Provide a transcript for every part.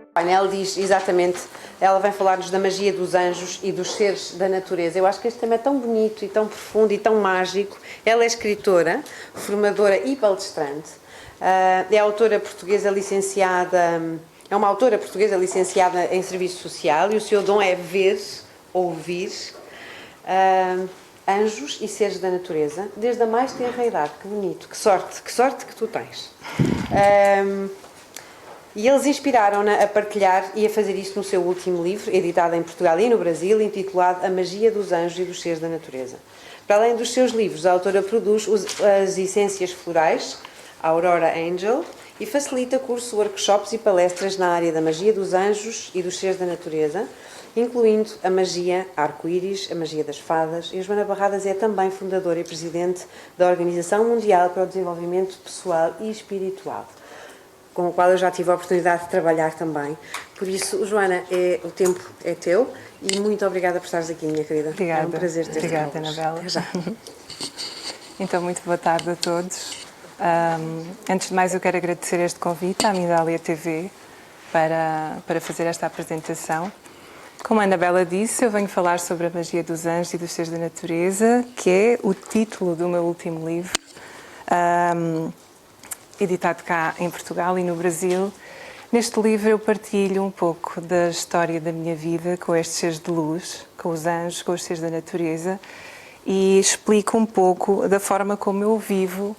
O painel diz exatamente, ela vem falar-nos da magia dos anjos e dos seres da natureza. Eu acho que este tema é tão bonito e tão profundo e tão mágico. Ela é escritora, formadora e palestrante. É autora portuguesa licenciada, é uma autora portuguesa licenciada em Serviço Social e o seu dom é ver, ouvir anjos e seres da natureza, desde a mais tenra idade. Que bonito, que sorte que tu tens. E eles inspiraram-na a partilhar e a fazer isto no seu último livro, editado em Portugal e no Brasil, intitulado A Magia dos Anjos e dos Seres da Natureza. Para além dos seus livros, a autora produz as essências florais, Aurora Angel, e facilita cursos, workshops e palestras na área da magia dos anjos e dos seres da natureza, incluindo a magia arco-íris, a magia das fadas, e a Joana Barradas é também fundadora e presidente da Organização Mundial para o Desenvolvimento Pessoal e Espiritual, com o qual eu já tive a oportunidade de trabalhar também. Por isso, Joana, o tempo é teu e muito obrigada por estares aqui, minha querida. Obrigada. É um prazer ter-te. Obrigada, Anabela. Até já. Então, muito boa tarde a todos. Antes de mais, eu quero agradecer este convite à Mindália TV para fazer esta apresentação. Como a Anabela disse, eu venho falar sobre a magia dos anjos e dos seres da natureza, que é o título do meu último livro, editado cá em Portugal e no Brasil. Neste livro eu partilho um pouco da história da minha vida com estes seres de luz, com os anjos, com os seres da natureza, e explico um pouco da forma como eu vivo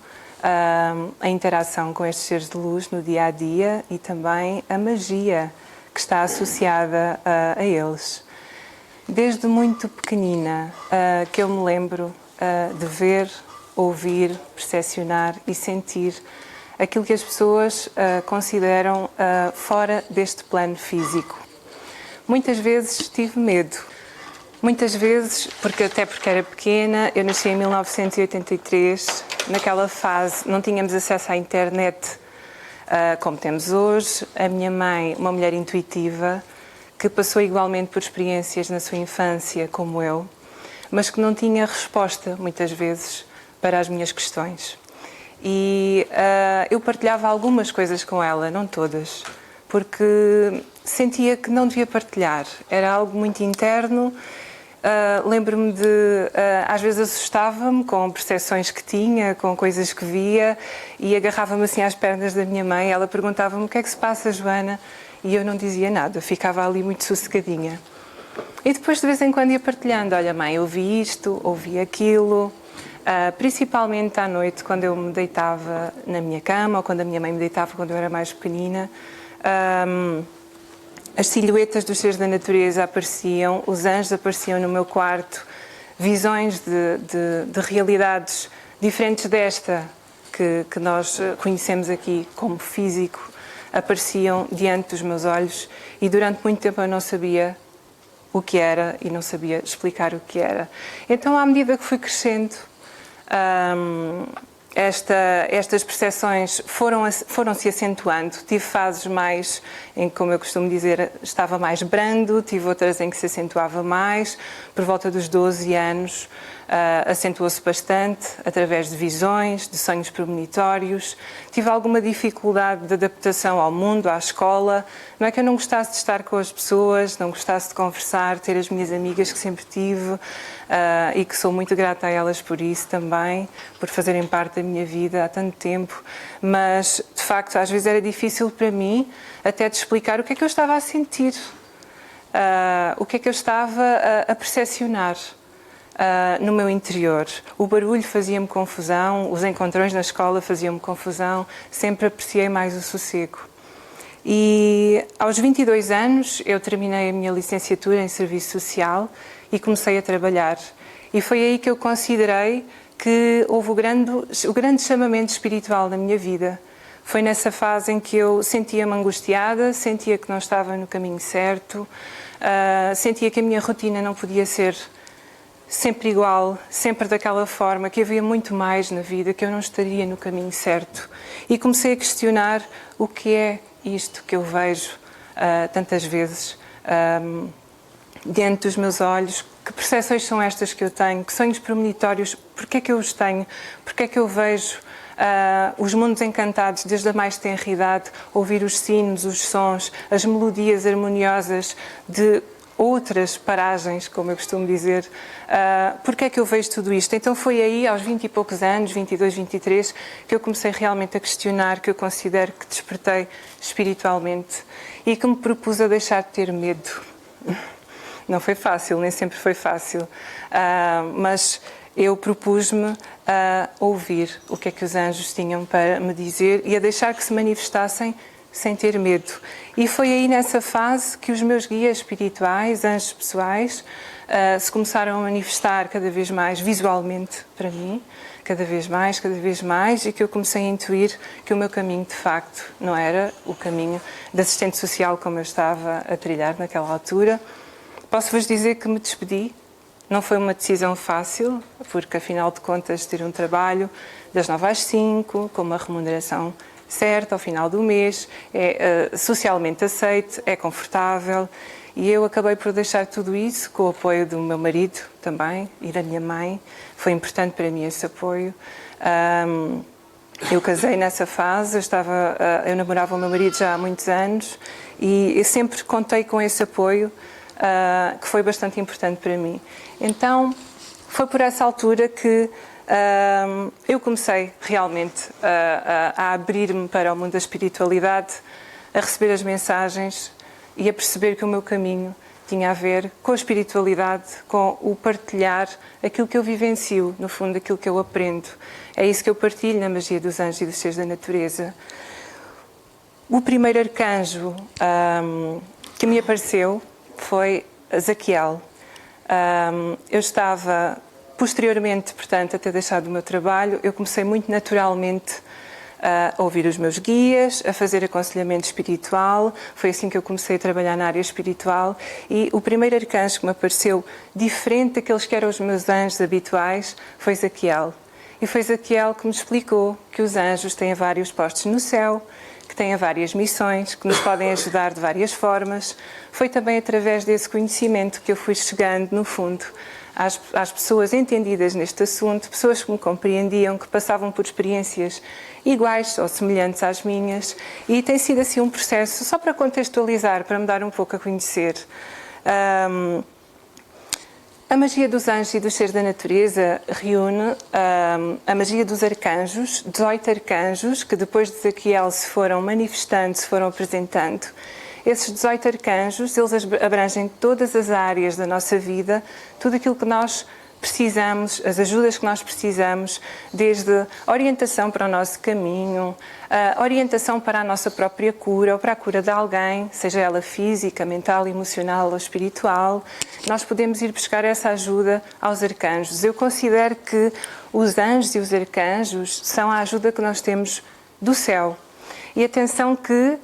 a interação com estes seres de luz no dia-a-dia e também a magia que está associada a eles. Desde muito pequenina que eu me lembro de ver, ouvir, percepcionar e sentir aquilo que as pessoas consideram fora deste plano físico. Muitas vezes tive medo. Muitas vezes, porque era pequena, eu nasci em 1983, naquela fase não tínhamos acesso à internet como temos hoje. A minha mãe, uma mulher intuitiva, que passou igualmente por experiências na sua infância como eu, mas que não tinha resposta, muitas vezes, para as minhas questões. E eu partilhava algumas coisas com ela, não todas, porque sentia que não devia partilhar. Era algo muito interno. Lembro-me de, às vezes assustava-me com percepções que tinha, com coisas que via, e agarrava-me assim às pernas da minha mãe. Ela perguntava-me: o que é que se passa, Joana? E eu não dizia nada, ficava ali muito sossegadinha. E depois de vez em quando ia partilhando: olha mãe, ouvi isto, ouvi aquilo. Principalmente à noite, quando eu me deitava na minha cama, ou quando a minha mãe me deitava quando eu era mais pequenina, as silhuetas dos seres da natureza apareciam, os anjos apareciam no meu quarto, visões de realidades diferentes desta que nós conhecemos aqui como físico, apareciam diante dos meus olhos, e durante muito tempo eu não sabia o que era e não sabia explicar o que era. Então, à medida que fui crescendo, estas percepções foram-se acentuando. Tive fases mais em que, como eu costumo dizer, estava mais brando, tive outras em que se acentuava mais. Por volta dos 12 anos, acentuou-se bastante, através de visões, de sonhos premonitórios. Tive alguma dificuldade de adaptação ao mundo, à escola. Não é que eu não gostasse de estar com as pessoas, não gostasse de conversar, ter as minhas amigas que sempre tive, e que sou muito grata a elas por isso também, por fazerem parte da minha vida há tanto tempo. Mas, de facto, às vezes era difícil para mim até de explicar o que é que eu estava a sentir, o que é que eu estava a percepcionar no meu interior. O barulho fazia-me confusão, os encontrões na escola faziam-me confusão, sempre apreciei mais o sossego. E aos 22 anos eu terminei a minha licenciatura em Serviço Social e comecei a trabalhar. E foi aí que eu considerei que houve o grande chamamento espiritual da minha vida. Foi nessa fase em que eu sentia-me angustiada, sentia que não estava no caminho certo, sentia que a minha rotina não podia ser sempre igual, sempre daquela forma, que havia muito mais na vida, que eu não estaria no caminho certo. E comecei a questionar o que é isto que eu vejo tantas vezes diante dos meus olhos, que percepções são estas que eu tenho, que sonhos premonitórios, porque é que eu os tenho, porque é que eu vejo os mundos encantados desde a mais tenra idade, ouvir os sinos, os sons, as melodias harmoniosas de outras paragens, como eu costumo dizer. Porque é que eu vejo tudo isto? Então foi aí, aos 20 e poucos anos, 22, 23, que eu comecei realmente a questionar, que eu considero que despertei espiritualmente e que me propus a deixar de ter medo. Não foi fácil, nem sempre foi fácil, mas eu propus-me a ouvir o que é que os anjos tinham para me dizer e a deixar que se manifestassem sem ter medo. E foi aí nessa fase que os meus guias espirituais, anjos pessoais, se começaram a manifestar cada vez mais visualmente para mim, cada vez mais, e que eu comecei a intuir que o meu caminho, de facto, não era o caminho de assistente social como eu estava a trilhar naquela altura. Posso-vos dizer que me despedi. Não foi uma decisão fácil, porque, afinal de contas, ter um trabalho das 9 às 5, com uma remuneração certa ao final do mês, é socialmente aceite, é confortável, e eu acabei por deixar tudo isso com o apoio do meu marido também e da minha mãe. Foi importante para mim esse apoio. Eu casei nessa fase, eu namorava o meu marido já há muitos anos e eu sempre contei com esse apoio, que foi bastante importante para mim. Então, foi por essa altura que eu comecei realmente a abrir-me para o mundo da espiritualidade, a receber as mensagens e a perceber que o meu caminho tinha a ver com a espiritualidade, com o partilhar aquilo que eu vivencio, no fundo, aquilo que eu aprendo. É isso que eu partilho na magia dos anjos e dos seres da natureza. O primeiro arcanjo que me apareceu foi Zaquiel. Eu estava, posteriormente, portanto, a ter deixado o meu trabalho, eu comecei muito naturalmente a ouvir os meus guias, a fazer aconselhamento espiritual. Foi assim que eu comecei a trabalhar na área espiritual. E o primeiro arcanjo que me apareceu, diferente daqueles que eram os meus anjos habituais, foi Zaquiel. E foi Zaquiel que me explicou que os anjos têm vários postos no céu, que têm várias missões, que nos podem ajudar de várias formas. Foi também através desse conhecimento que eu fui chegando, no fundo, às pessoas entendidas neste assunto, pessoas que me compreendiam, que passavam por experiências iguais ou semelhantes às minhas, e tem sido assim um processo, só para contextualizar, para me dar um pouco a conhecer. A magia dos anjos e dos seres da natureza reúne a magia dos arcanjos, 18 arcanjos, que depois de Zaquiel se foram manifestando, se foram apresentando. Esses 18 arcanjos, eles abrangem todas as áreas da nossa vida, tudo aquilo que nós precisamos, as ajudas que nós precisamos, desde orientação para o nosso caminho, orientação para a nossa própria cura ou para a cura de alguém, seja ela física, mental, emocional ou espiritual. Nós podemos ir buscar essa ajuda aos arcanjos. Eu considero que os anjos e os arcanjos são a ajuda que nós temos do céu. E atenção que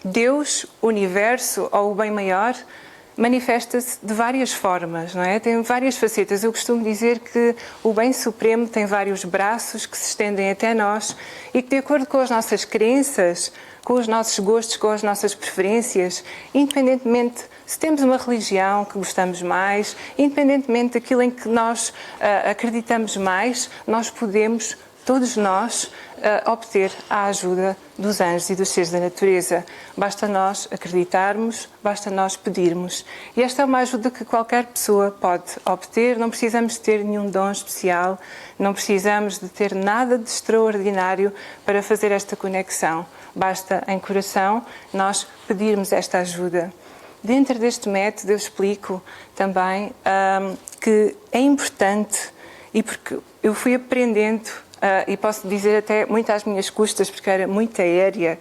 Deus, o universo ou o bem maior manifesta-se de várias formas, não é? Tem várias facetas. Eu costumo dizer que o bem supremo tem vários braços que se estendem até nós e que, de acordo com as nossas crenças, com os nossos gostos, com as nossas preferências, independentemente se temos uma religião que gostamos mais, independentemente daquilo em que nós acreditamos mais, nós podemos, todos nós, obter a ajuda dos anjos e dos seres da natureza. Basta nós acreditarmos, basta nós pedirmos. E esta é uma ajuda que qualquer pessoa pode obter, não precisamos de ter nenhum dom especial, não precisamos de ter nada de extraordinário para fazer esta conexão. Basta, em coração, nós pedirmos esta ajuda. Dentro deste método eu explico também que é importante, e porque eu fui aprendendo, e posso dizer até muito às minhas custas, porque era muito aérea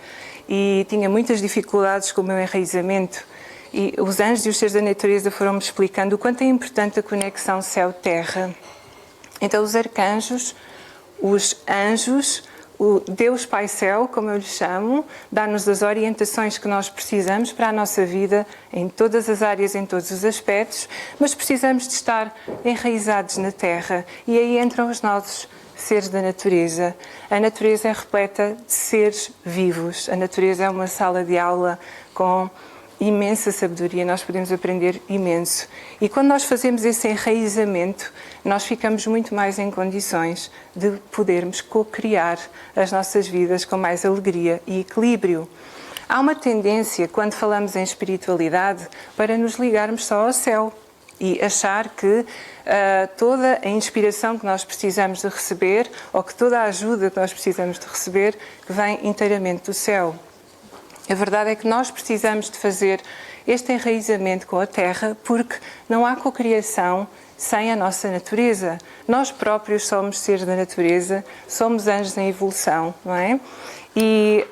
e tinha muitas dificuldades com o meu enraizamento. E os anjos e os seres da natureza foram-me explicando o quanto é importante a conexão céu-terra. Então, os arcanjos, os anjos, o Deus Pai Céu, como eu lhe chamo, dá-nos as orientações que nós precisamos para a nossa vida, em todas as áreas, em todos os aspectos, mas precisamos de estar enraizados na terra. E aí entram os nossos seres da natureza. A natureza é repleta de seres vivos. A natureza é uma sala de aula com imensa sabedoria, nós podemos aprender imenso. E quando nós fazemos esse enraizamento, nós ficamos muito mais em condições de podermos co-criar as nossas vidas com mais alegria e equilíbrio. Há uma tendência, quando falamos em espiritualidade, para nos ligarmos só ao céu e achar que toda a inspiração que nós precisamos de receber, ou que toda a ajuda que nós precisamos de receber, que vem inteiramente do céu. A verdade é que nós precisamos de fazer este enraizamento com a Terra, porque não há cocriação sem a nossa natureza. Nós próprios somos seres da natureza, somos anjos em evolução, não é? E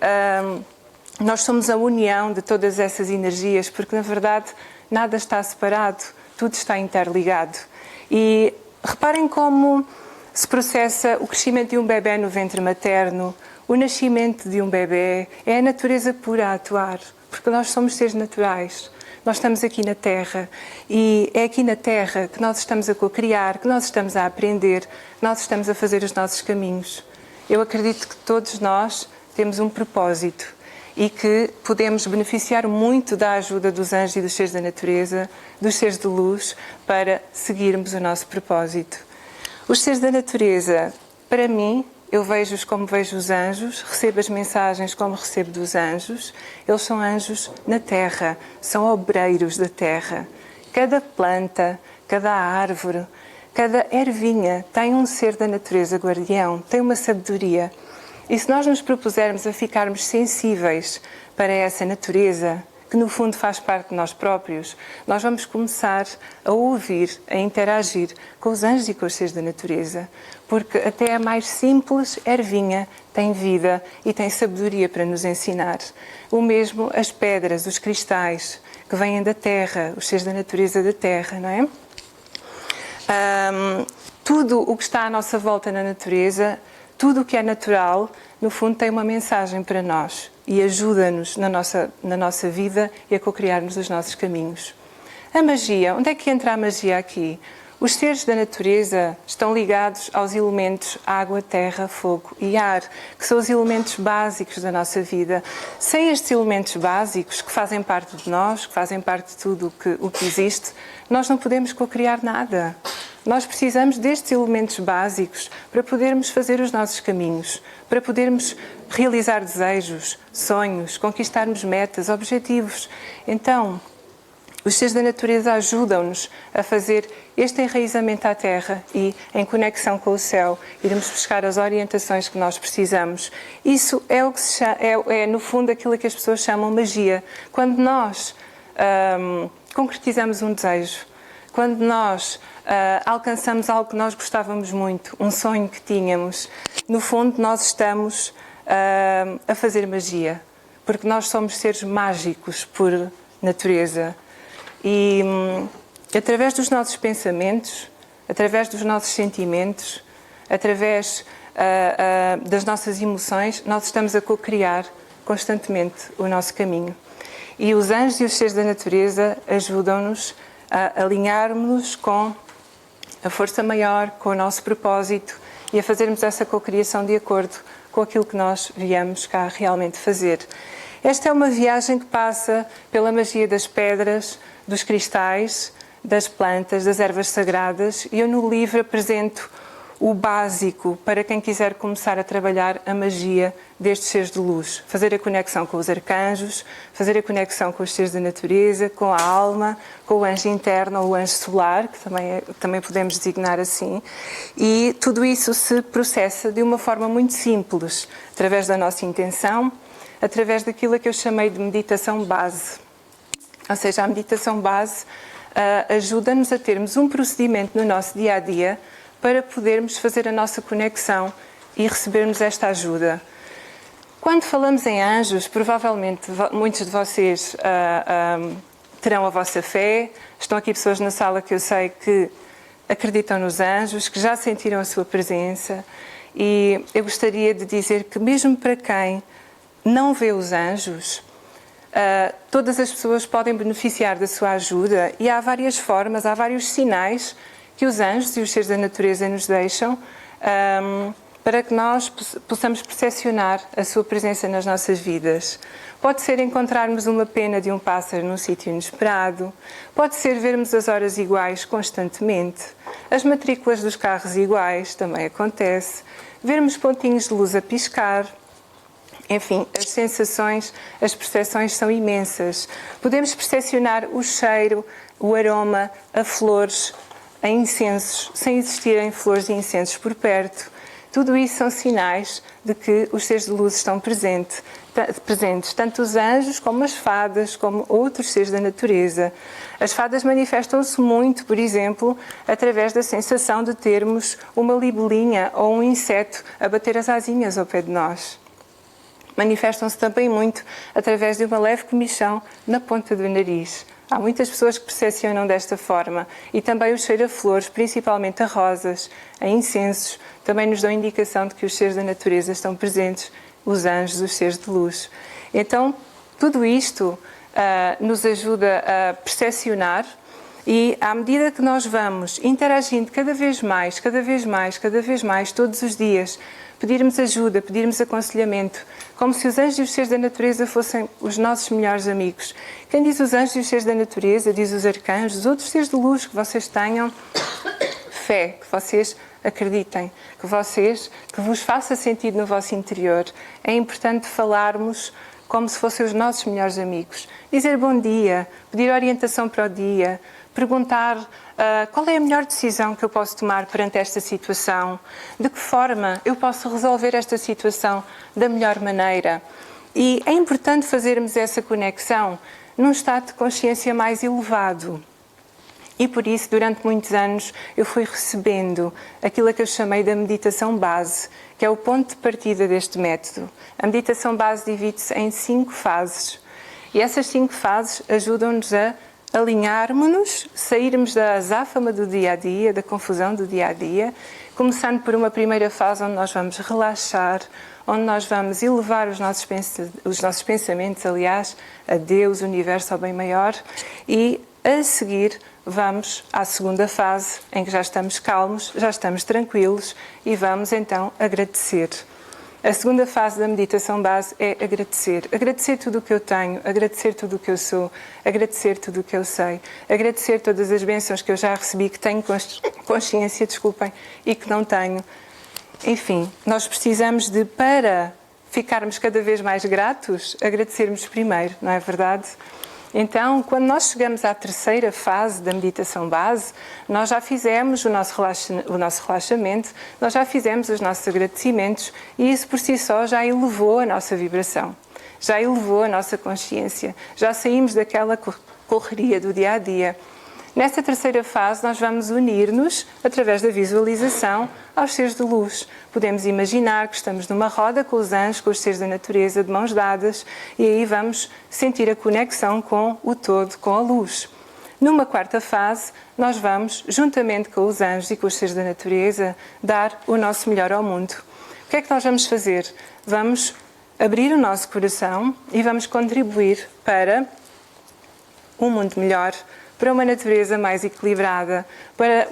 nós somos a união de todas essas energias, porque na verdade nada está separado, tudo está interligado. E reparem como se processa o crescimento de um bebê no ventre materno. O nascimento de um bebê é a natureza pura a atuar, porque nós somos seres naturais. Nós estamos aqui na Terra e é aqui na Terra que nós estamos a co-criar, que nós estamos a aprender, que nós estamos a fazer os nossos caminhos. Eu acredito que todos nós temos um propósito e que podemos beneficiar muito da ajuda dos anjos e dos seres da natureza, dos seres de luz, para seguirmos o nosso propósito. Os seres da natureza, para mim, eu vejo-os como vejo os anjos, recebo as mensagens como recebo dos anjos. Eles são anjos na terra, são obreiros da terra. Cada planta, cada árvore, cada ervinha tem um ser da natureza guardião, tem uma sabedoria. E se nós nos propusermos a ficarmos sensíveis para essa natureza, que no fundo faz parte de nós próprios, nós vamos começar a ouvir, a interagir com os anjos e com os seres da natureza, porque até a mais simples ervinha tem vida e tem sabedoria para nos ensinar. O mesmo as pedras, os cristais, que vêm da terra, os seres da natureza da terra, não é? Tudo o que está à nossa volta na natureza, tudo o que é natural, no fundo tem uma mensagem para nós e ajuda-nos na nossa vida e a co-criarmos os nossos caminhos. A magia, onde é que entra a magia aqui? Os seres da natureza estão ligados aos elementos água, terra, fogo e ar, que são os elementos básicos da nossa vida. Sem estes elementos básicos, que fazem parte de nós, que fazem parte de tudo o que existe, nós não podemos co-criar nada. Nós precisamos destes elementos básicos para podermos fazer os nossos caminhos, para podermos realizar desejos, sonhos, conquistarmos metas, objetivos. Então, os seres da natureza ajudam-nos a fazer este enraizamento à Terra e, em conexão com o céu, iremos buscar as orientações que nós precisamos. Isso é o que é no fundo, aquilo que as pessoas chamam magia. Quando nós concretizamos um desejo, quando nós alcançamos algo que nós gostávamos muito, um sonho que tínhamos, no fundo nós estamos a fazer magia, porque nós somos seres mágicos por natureza. E através dos nossos pensamentos, através dos nossos sentimentos, através das nossas emoções, nós estamos a co-criar constantemente o nosso caminho. E os anjos e os seres da natureza ajudam-nos a alinharmos-nos com a força maior, com o nosso propósito e a fazermos essa co-criação de acordo com aquilo que nós viemos cá realmente fazer. Esta é uma viagem que passa pela magia das pedras, dos cristais, das plantas, das ervas sagradas, e eu no livro apresento o básico para quem quiser começar a trabalhar a magia destes seres de luz. Fazer a conexão com os arcanjos, fazer a conexão com os seres da natureza, com a alma, com o anjo interno ou o anjo solar, que também podemos designar assim. E tudo isso se processa de uma forma muito simples, através da nossa intenção, através daquilo que eu chamei de meditação base. Ou seja, a meditação base ajuda-nos a termos um procedimento no nosso dia-a-dia para podermos fazer a nossa conexão e recebermos esta ajuda. Quando falamos em anjos, provavelmente muitos de vocês terão a vossa fé. Estão aqui pessoas na sala que eu sei que acreditam nos anjos, que já sentiram a sua presença. E eu gostaria de dizer que mesmo para quem não vê os anjos, todas as pessoas podem beneficiar da sua ajuda e há várias formas, há vários sinais que os anjos e os seres da natureza nos deixam para que nós possamos percepcionar a sua presença nas nossas vidas. Pode ser encontrarmos uma pena de um pássaro num sítio inesperado, pode ser vermos as horas iguais constantemente, as matrículas dos carros iguais, também acontece, vermos pontinhos de luz a piscar. Enfim, as sensações, as percepções são imensas. Podemos percepcionar o cheiro, o aroma, a flores, a incensos, sem existirem flores e incensos por perto. Tudo isso são sinais de que os seres de luz estão presentes, tanto os anjos como as fadas, como outros seres da natureza. As fadas manifestam-se muito, por exemplo, através da sensação de termos uma libelinha ou um inseto a bater as asinhas ao pé de nós. Manifestam-se também muito através de uma leve comichão na ponta do nariz. Há muitas pessoas que percepcionam desta forma e também o cheiro a flores, principalmente a rosas, a incensos, também nos dão indicação de que os seres da natureza estão presentes, os anjos, os seres de luz. Então, tudo isto nos ajuda a percepcionar e à medida que nós vamos interagindo cada vez mais, todos os dias, pedirmos ajuda, pedirmos aconselhamento, como se os anjos e os seres da natureza fossem os nossos melhores amigos. Quem diz os anjos e os seres da natureza, diz os arcanjos, os outros seres de luz, que vocês tenham fé, que vocês acreditem, que vos faça sentido no vosso interior. É importante falarmos como se fossem os nossos melhores amigos. Dizer bom dia, pedir orientação para o dia, perguntar qual é a melhor decisão que eu posso tomar perante esta situação, de que forma eu posso resolver esta situação da melhor maneira. E é importante fazermos essa conexão num estado de consciência mais elevado. E por isso, durante muitos anos, eu fui recebendo aquilo que eu chamei da meditação base, que é o ponto de partida deste método. A meditação base divide-se em 5 fases. E essas 5 fases ajudam-nos a alinharmos-nos, sairmos da azáfama do dia-a-dia, da confusão do dia-a-dia, começando por uma primeira fase onde nós vamos relaxar, onde nós vamos elevar os nossos pensamentos, aliás, a Deus, o universo, ao bem maior, e a seguir vamos à segunda fase, em que já estamos calmos, já estamos tranquilos e vamos então agradecer. A segunda fase da meditação base é agradecer. Agradecer tudo o que eu tenho, agradecer tudo o que eu sou, agradecer tudo o que eu sei, agradecer todas as bênçãos que eu já recebi, que tenho consciência, e que não tenho. Enfim, nós precisamos de, para ficarmos cada vez mais gratos, agradecermos primeiro, não é verdade? Então, quando nós chegamos à terceira fase da meditação base, nós já fizemos o nosso relaxamento, nós já fizemos os nossos agradecimentos e isso por si só já elevou a nossa vibração, já elevou a nossa consciência, já saímos daquela correria do dia-a-dia. Nesta terceira fase, nós vamos unir-nos, através da visualização, aos seres de luz. Podemos imaginar que estamos numa roda com os anjos, com os seres da natureza, de mãos dadas, e aí vamos sentir a conexão com o todo, com a luz. Numa quarta fase, nós vamos, juntamente com os anjos e com os seres da natureza, dar o nosso melhor ao mundo. O que é que nós vamos fazer? Vamos abrir o nosso coração e vamos contribuir para um mundo melhor, para uma natureza mais equilibrada,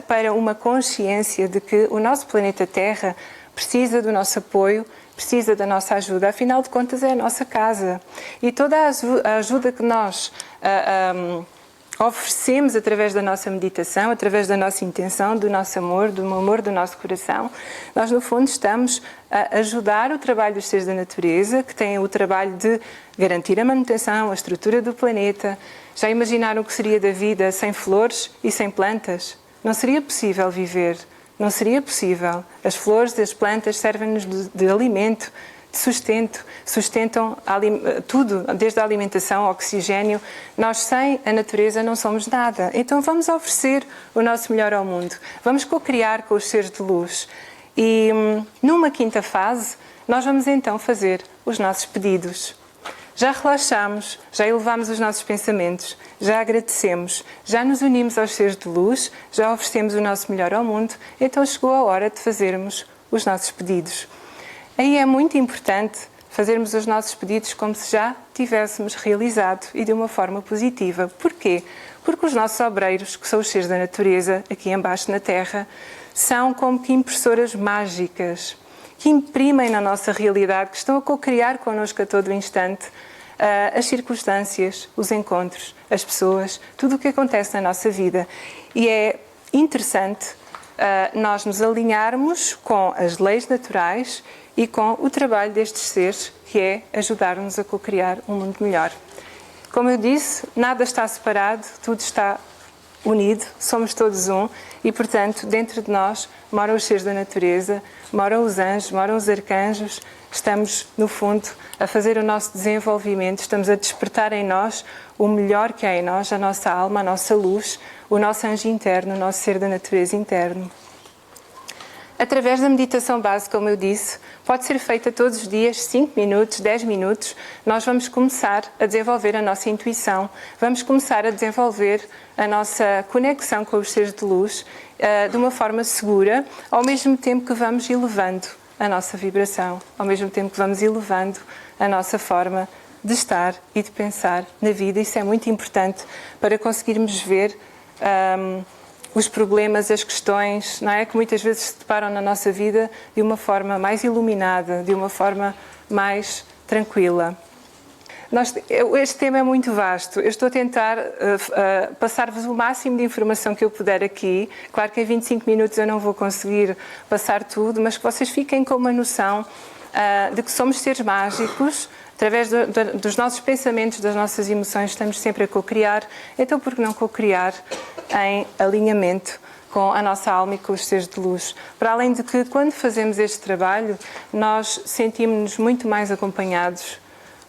para uma consciência de que o nosso planeta Terra precisa do nosso apoio, precisa da nossa ajuda. Afinal de contas, é a nossa casa. E toda a ajuda que nós oferecemos através da nossa meditação, através da nossa intenção, do nosso amor, do amor do nosso coração, nós, no fundo, estamos a ajudar o trabalho dos seres da natureza, que têm o trabalho de garantir a manutenção, a estrutura do planeta. Já imaginaram o que seria da vida sem flores e sem plantas? Não seria possível viver, não seria possível. As flores e as plantas servem-nos de alimento, de sustento, sustentam tudo, desde a alimentação ao oxigênio. Nós, sem a natureza, não somos nada. Então vamos oferecer o nosso melhor ao mundo. Vamos co-criar com os seres de luz. E numa quinta fase, nós vamos então fazer os nossos pedidos. Já relaxamos, já elevamos os nossos pensamentos, já agradecemos, já nos unimos aos seres de luz, já oferecemos o nosso melhor ao mundo, então chegou a hora de fazermos os nossos pedidos. Aí é muito importante fazermos os nossos pedidos como se já tivéssemos realizado e de uma forma positiva. Porquê? Porque os nossos obreiros, que são os seres da natureza, aqui embaixo na Terra, são como que impressoras mágicas que imprimem na nossa realidade, que estão a co-criar connosco a todo instante as circunstâncias, os encontros, as pessoas, tudo o que acontece na nossa vida. E é interessante nós nos alinharmos com as leis naturais e com o trabalho destes seres, que é ajudar-nos a co-criar um mundo melhor. Como eu disse, nada está separado, tudo está unido, somos todos um e, portanto, dentro de nós moram os seres da natureza, moram os anjos, moram os arcanjos. Estamos, no fundo, a fazer o nosso desenvolvimento, estamos a despertar em nós o melhor que há em nós, a nossa alma, a nossa luz, o nosso anjo interno, o nosso ser da natureza interno. Através da meditação base, como eu disse, pode ser feita todos os dias, 5 minutos, 10 minutos. Nós vamos começar a desenvolver a nossa intuição, vamos começar a desenvolver a nossa conexão com os seres de luz de uma forma segura, ao mesmo tempo que vamos elevando a nossa vibração, ao mesmo tempo que vamos elevando a nossa forma de estar e de pensar na vida. Isso é muito importante para conseguirmos ver os problemas, as questões, não é? Que muitas vezes se deparam na nossa vida de uma forma mais iluminada, de uma forma mais tranquila. Este tema é muito vasto. Eu estou a tentar passar-vos o máximo de informação que eu puder aqui. Claro que em 25 minutos eu não vou conseguir passar tudo, mas que vocês fiquem com uma noção de que somos seres mágicos. Através dos nossos pensamentos, das nossas emoções, estamos sempre a co-criar. Então, por que não co-criar em alinhamento com a nossa alma e com os seres de luz? Para além de que, quando fazemos este trabalho, nós sentimos-nos muito mais acompanhados,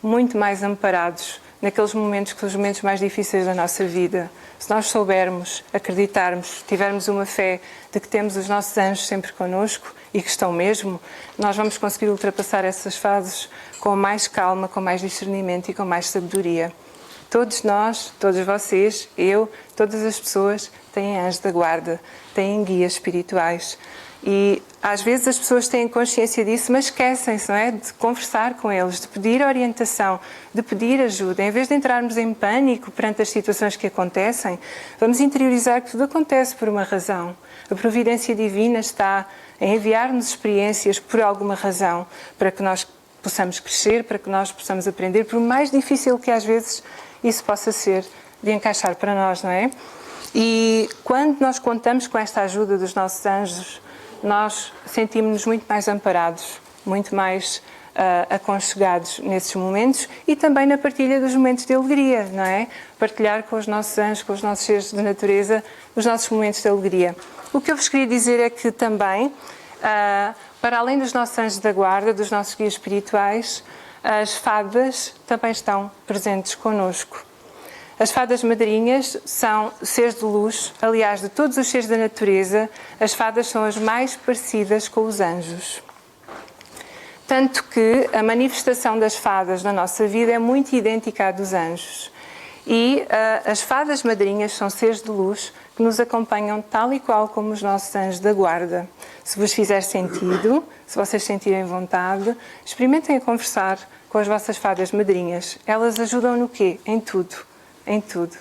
muito mais amparados naqueles momentos que são os momentos mais difíceis da nossa vida. Se nós soubermos, acreditarmos, tivermos uma fé de que temos os nossos anjos sempre connosco e que estão mesmo, nós vamos conseguir ultrapassar essas fases com mais calma, com mais discernimento e com mais sabedoria. Todos nós, todos vocês, eu, todas as pessoas têm anjos da guarda, têm guias espirituais. E às vezes as pessoas têm consciência disso, mas esquecem-se, não é? De conversar com eles, de pedir orientação, de pedir ajuda. Em vez de entrarmos em pânico perante as situações que acontecem, vamos interiorizar que tudo acontece por uma razão. A providência divina está a enviar-nos experiências por alguma razão, para que nós possamos crescer, para que nós possamos aprender, por mais difícil que às vezes isso possa ser de encaixar para nós, não é? E quando nós contamos com esta ajuda dos nossos anjos, nós sentimos-nos muito mais amparados, muito mais aconchegados nesses momentos e também na partilha dos momentos de alegria, não é? Partilhar com os nossos anjos, com os nossos seres de natureza, os nossos momentos de alegria. O que eu vos queria dizer é que também, para além dos nossos anjos da guarda, dos nossos guias espirituais, as fadas também estão presentes connosco. As fadas madrinhas são seres de luz, aliás, de todos os seres da natureza, as fadas são as mais parecidas com os anjos. Tanto que a manifestação das fadas na nossa vida é muito idêntica à dos anjos. E as fadas madrinhas são seres de luz que nos acompanham tal e qual como os nossos anjos da guarda. Se vos fizer sentido, se vocês sentirem vontade, experimentem a conversar com as vossas fadas madrinhas. Elas ajudam no quê? Em tudo. Em tudo.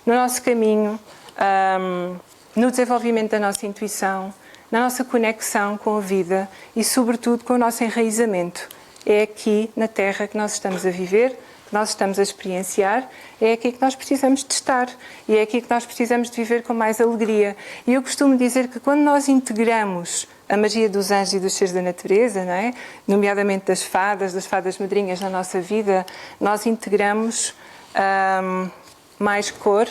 No nosso caminho, no desenvolvimento da nossa intuição, na nossa conexão com a vida e, sobretudo, com o nosso enraizamento. É aqui na Terra que nós estamos a viver, que nós estamos a experienciar, é aqui que nós precisamos de estar e é aqui que nós precisamos de viver com mais alegria. E eu costumo dizer que quando nós integramos a magia dos anjos e dos seres da natureza, não é? Nomeadamente das fadas madrinhas na nossa vida, nós integramos mais cor,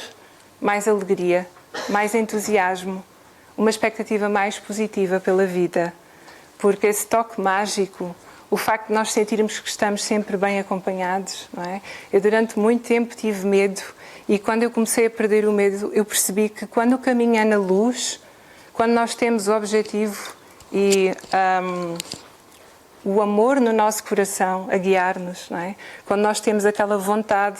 mais alegria, mais entusiasmo, uma expectativa mais positiva pela vida. Porque esse toque mágico, o facto de nós sentirmos que estamos sempre bem acompanhados, não é? Eu durante muito tempo tive medo e quando eu comecei a perder o medo, eu percebi que quando o caminho é na luz, quando nós temos o objetivo e o amor no nosso coração a guiar-nos, não é? Quando nós temos aquela vontade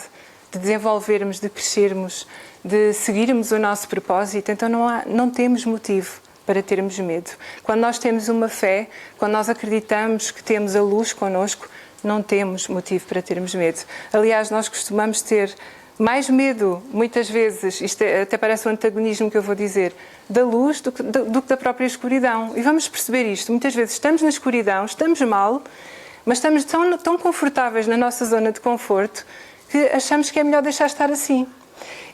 de desenvolvermos, de crescermos, de seguirmos o nosso propósito, então não temos motivo para termos medo. Quando nós temos uma fé, quando nós acreditamos que temos a luz connosco, não temos motivo para termos medo. Aliás, nós costumamos ter mais medo, muitas vezes, isto até parece um antagonismo que eu vou dizer, da luz do que da própria escuridão. E vamos perceber isto. Muitas vezes estamos na escuridão, estamos mal, mas estamos tão confortáveis na nossa zona de conforto que achamos que é melhor deixar estar assim.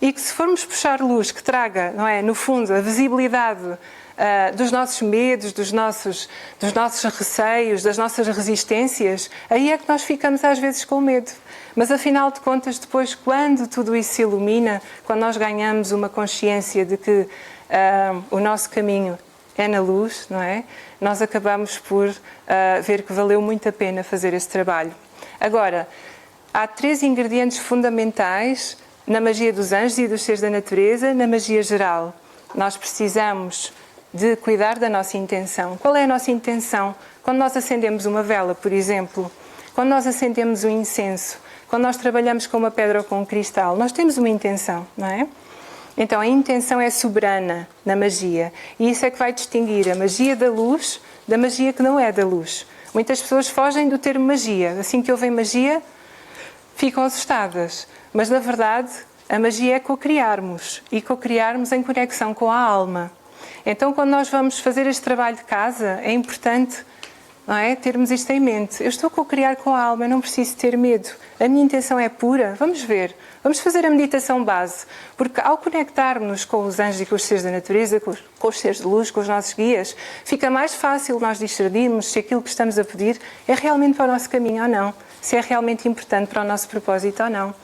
E que se formos puxar luz que traga, não é, no fundo, a visibilidade dos nossos medos, dos nossos receios, das nossas resistências, aí é que nós ficamos às vezes com medo. Mas afinal de contas, depois, quando tudo isso se ilumina, quando nós ganhamos uma consciência de que o nosso caminho é na luz, não é? Nós acabamos por ver que valeu muito a pena fazer esse trabalho. Agora, há 3 ingredientes fundamentais na magia dos anjos e dos seres da natureza, na magia geral. Nós precisamos de cuidar da nossa intenção. Qual é a nossa intenção? Quando nós acendemos uma vela, por exemplo, quando nós acendemos um incenso, quando nós trabalhamos com uma pedra ou com um cristal, nós temos uma intenção, não é? Então, a intenção é soberana na magia. E isso é que vai distinguir a magia da luz da magia que não é da luz. Muitas pessoas fogem do termo magia. Assim que ouvem magia, ficam assustadas. Mas, na verdade, a magia é co-criarmos. E co-criarmos em conexão com a alma. Então, quando nós vamos fazer este trabalho de casa, é importante, não é, termos isto em mente. Eu estou a co-criar com a alma, eu não preciso ter medo. A minha intenção é pura. Vamos ver. Vamos fazer a meditação base. Porque ao conectarmos com os anjos e com os seres da natureza, com os seres de luz, com os nossos guias, fica mais fácil nós discernirmos se aquilo que estamos a pedir é realmente para o nosso caminho ou não. Se é realmente importante para o nosso propósito ou não.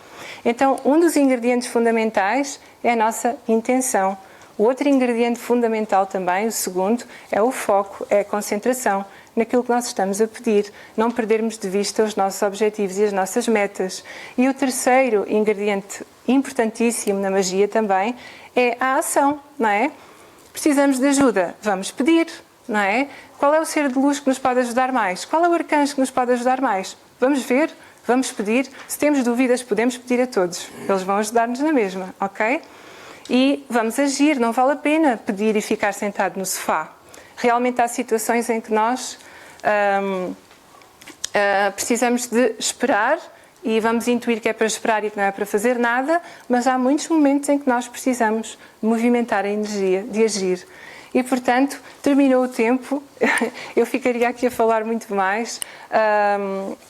Então, um dos ingredientes fundamentais é a nossa intenção. O outro ingrediente fundamental também, o segundo, é o foco, é a concentração naquilo que nós estamos a pedir. Não perdermos de vista os nossos objetivos e as nossas metas. E o terceiro ingrediente importantíssimo na magia também é a ação, não é? Precisamos de ajuda, vamos pedir, não é? Qual é o ser de luz que nos pode ajudar mais? Qual é o arcanjo que nos pode ajudar mais? Vamos ver, vamos pedir. Se temos dúvidas, podemos pedir a todos. Eles vão ajudar-nos na mesma, ok? E vamos agir, não vale a pena pedir e ficar sentado no sofá. Realmente há situações em que nós precisamos de esperar e vamos intuir que é para esperar e que não é para fazer nada, mas há muitos momentos em que nós precisamos movimentar a energia, de agir. E, portanto, terminou o tempo, eu ficaria aqui a falar muito mais.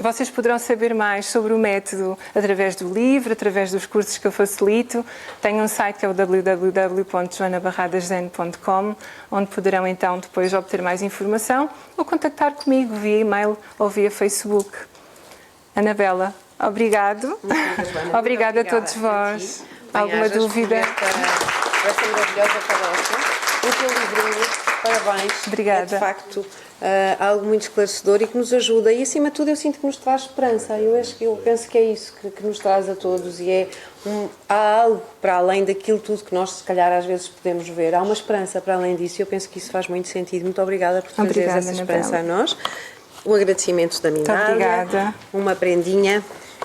Vocês poderão saber mais sobre o método através do livro, através dos cursos que eu facilito. Tenho um site que é o www.joanabarradaszen.com, onde poderão então depois obter mais informação ou contactar comigo via e-mail ou via Facebook. Anabela, obrigado. Obrigada a todos vós. Alguma dúvida? Vai ser maravilhosa palestra. O teu livrinho, parabéns. Obrigada. É de facto algo muito esclarecedor e que nos ajuda. E acima de tudo eu sinto que nos traz esperança. Eu penso que é isso que nos traz a todos e há algo para além daquilo tudo que nós se calhar às vezes podemos ver. Há uma esperança para além disso e eu penso que isso faz muito sentido. Muito obrigada por trazer essa esperança a nós. Um agradecimento da Mindália. Uma prendinha.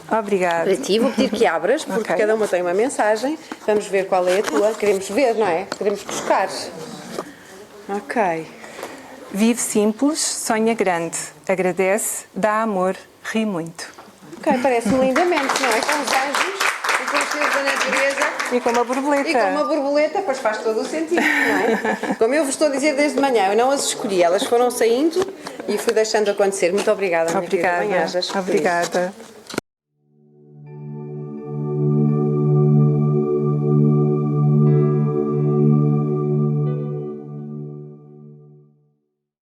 Obrigada. Para ti, vou pedir que abras, porque cada uma tem uma mensagem. Vamos ver qual é a tua. Queremos ver, não é? Queremos buscar. Ok. Vive simples, sonha grande. Agradece, dá amor, ri muito. Ok, parece-me lindamente, não é? Com os anjos e com os seres da natureza. E com uma borboleta. E com uma borboleta, pois faz todo o sentido, não é? Como eu vos estou a dizer desde manhã, eu não as escolhi. Elas foram saindo e fui deixando acontecer. Muito obrigada, minha querida. Obrigada.